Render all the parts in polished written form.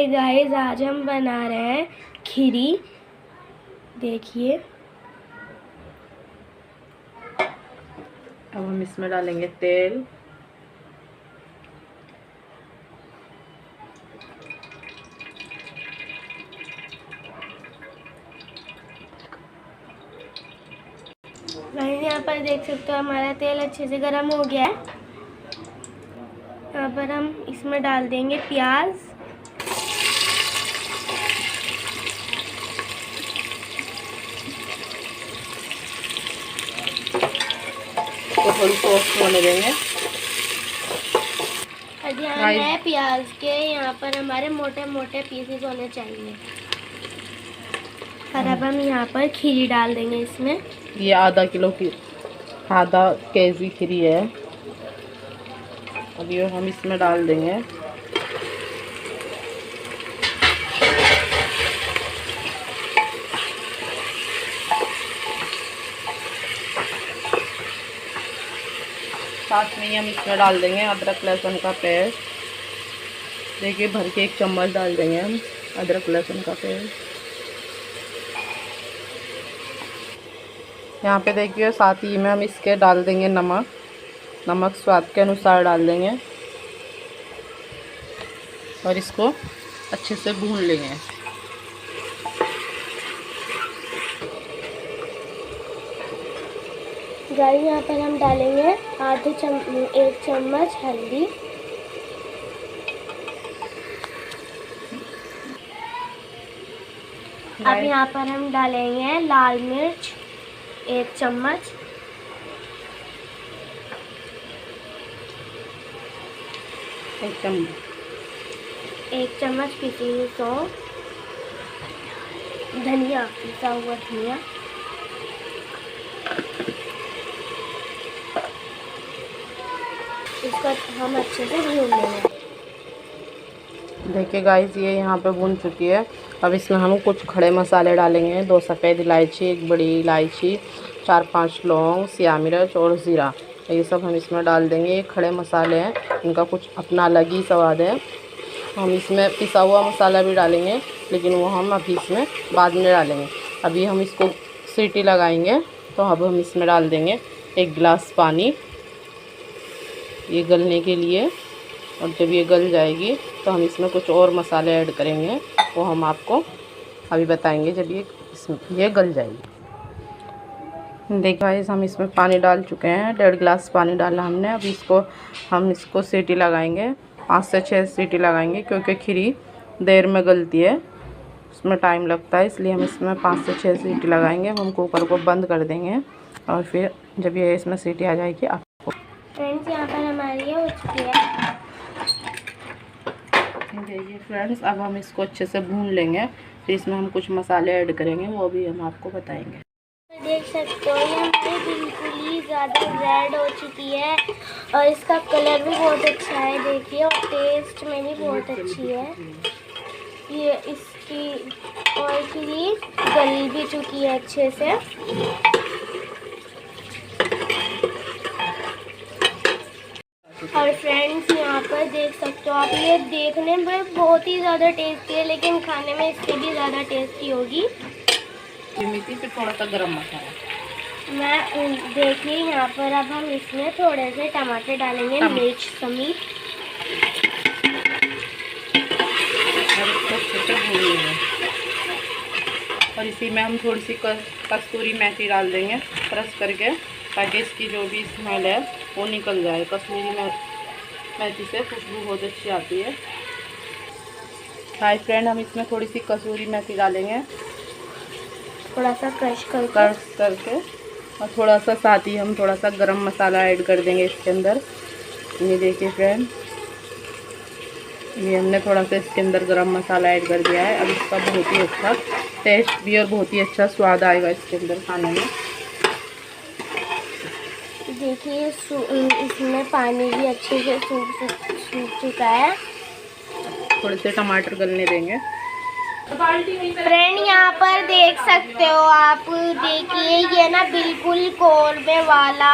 Guys, आज हम बना रहे हैं खीरी। देखिए, अब हम इसमें डालेंगे तेल। गाइस, यहाँ पर देख सकते हो हमारा तेल अच्छे से गर्म हो गया है। यहाँ पर हम इसमें डाल देंगे प्याज। तो थोड़ी सॉफ्ट होने देंगे। ध्यान है प्याज के, यहाँ पर हमारे मोटे मोटे पीसेस होने चाहिए। और अब हम यहाँ पर खीरी डाल देंगे इसमें। ये आधा केजी खीरी है। अब ये हम इसमें डाल देंगे। साथ में ही हम इसमें डाल देंगे अदरक लहसुन का पेस्ट। देखिए, भर के 1 चम्मच डाल देंगे हम अदरक लहसुन का पेस्ट। यहाँ पे देखिए, साथ ही में हम इसके डाल देंगे नमक स्वाद के अनुसार डाल देंगे और इसको अच्छे से भून लेंगे। गाइस, यहाँ पर हम डालेंगे 1 चम्मच हल्दी। अब यहाँ पर हम डालेंगे लाल मिर्च 1 चम्मच। एक चम्मच पिसी हुई सौंफ, धनिया, पिसा हुआ धनिया। इसको हम अच्छे से भून लेंगे। देखिए गाइस, ये यहाँ पे भून चुकी है। अब इसमें हम कुछ खड़े मसाले डालेंगे। 2 सफ़ेद इलायची, 1 बड़ी इलायची, 4-5 लौंग, सिया मिर्च और ज़ीरा। ये सब हम इसमें डाल देंगे। ये खड़े मसाले हैं, इनका कुछ अपना अलग ही स्वाद है। हम इसमें पिसा हुआ मसाला भी डालेंगे, लेकिन वो हम अभी इसमें बाद में डालेंगे। अभी हम इसको सीटी लगाएंगे। तो अब हम इसमें डाल देंगे 1 गिलास पानी, ये गलने के लिए। और जब ये गल जाएगी तो हम इसमें कुछ और मसाले ऐड करेंगे, वो हम आपको अभी बताएंगे जब ये गल जाएगी। देखिए गाइस, हम इसमें पानी डाल चुके हैं। 1.5 गिलास पानी डाला हमने। अभी हम इसको सीटी लगाएंगे, 5 से 6 सीटी लगाएंगे, क्योंकि खीरी देर में गलती है, उसमें टाइम लगता है, इसलिए हम इसमें 5 से 6 सीटी लगाएंगे। हम कुकर को बंद कर देंगे और फिर जब ये इसमें सीटी आ जाएगी आपको। फ्रेंड्स, यहाँ पर हमारी ये हो चुकी है। देखिए फ्रेंड्स, अब हम इसको अच्छे से भून लेंगे। फिर इसमें हम कुछ मसाले ऐड करेंगे, वो भी हम आपको बताएंगे। देख सकते हो, ये हमारी बिल्कुल ही ज़्यादा रेड हो चुकी है और इसका कलर भी बहुत अच्छा है। देखिए, और टेस्ट में भी बहुत अच्छी है। ये इसकी और खीरी गल भी चुकी है अच्छे से। और फ्रेंड्स, यहाँ पर देख सकते हो आप, ये देखने में बहुत ही ज़्यादा टेस्टी है, लेकिन खाने में इससे भी ज़्यादा टेस्टी होगी। फिर थोड़ा सा गरम मसाला देखिए, यहाँ पर अब हम इसमें थोड़े से टमाटर डालेंगे, मिर्च समेत। और इसी में हम थोड़ी सी कस्तूरी मेथी डाल देंगे क्रश करके, ताकि इसकी जो भी स्मेल है वो निकल जाए। कस्तूरी मेथी से खुशबू बहुत अच्छी आती है। हाय फ्रेंड, हम इसमें थोड़ी सी कसूरी मेथी डालेंगे, थोड़ा सा क्रश करके। और थोड़ा सा साथ ही हम थोड़ा सा गरम मसाला ऐड कर देंगे इसके अंदर। ये देखिए फ्रेंड, ये हमने थोड़ा सा इसके अंदर गरम मसाला ऐड कर दिया है। अब इसका बहुत ही अच्छा टेस्ट भी और बहुत ही अच्छा स्वाद आएगा इसके अंदर खाने में। देखिए, इसमें पानी भी अच्छे से सूख चुका है। थोड़े से टमाटर गलने देंगे। फ्रेंड, यहाँ पर देख सकते हो आप, देखिए ये ना बिल्कुल कोरमे वाला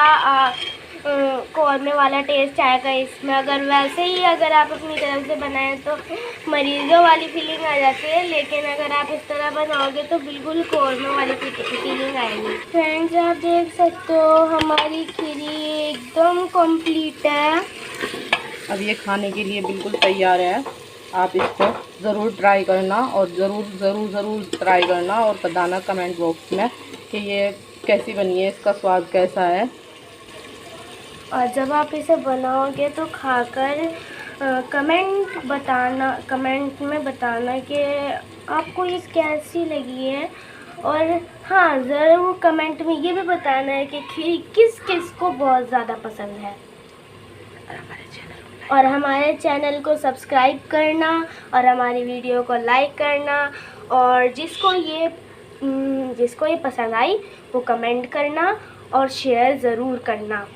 कौरमे वाला टेस्ट आएगा इसमें। अगर वैसे ही अगर आप अपनी तरफ से बनाएं तो मरीज़ों वाली फीलिंग आ जाती है, लेकिन अगर आप इस तरह बनाओगे तो बिल्कुल कौरमे वाली फीलिंग आएगी। फ्रेंड्स, आप देख सकते हो हमारी खीरी एकदम कंप्लीट है। अब ये खाने के लिए बिल्कुल तैयार है। आप इसको ज़रूर ट्राई करना और ज़रूर ट्राई करना और बताना कमेंट बॉक्स में कि ये कैसी बनी है, इसका स्वाद कैसा है। और जब आप इसे बनाओगे तो खाकर कमेंट में बताना कि आपको ये कैसी लगी है। और हाँ, ज़रूर कमेंट में ये भी बताना है कि खीर किस किस को बहुत ज़्यादा पसंद है। और हमारे चैनल को सब्सक्राइब करना और हमारी वीडियो को लाइक करना, और जिसको ये पसंद आई वो कमेंट करना और शेयर ज़रूर करना।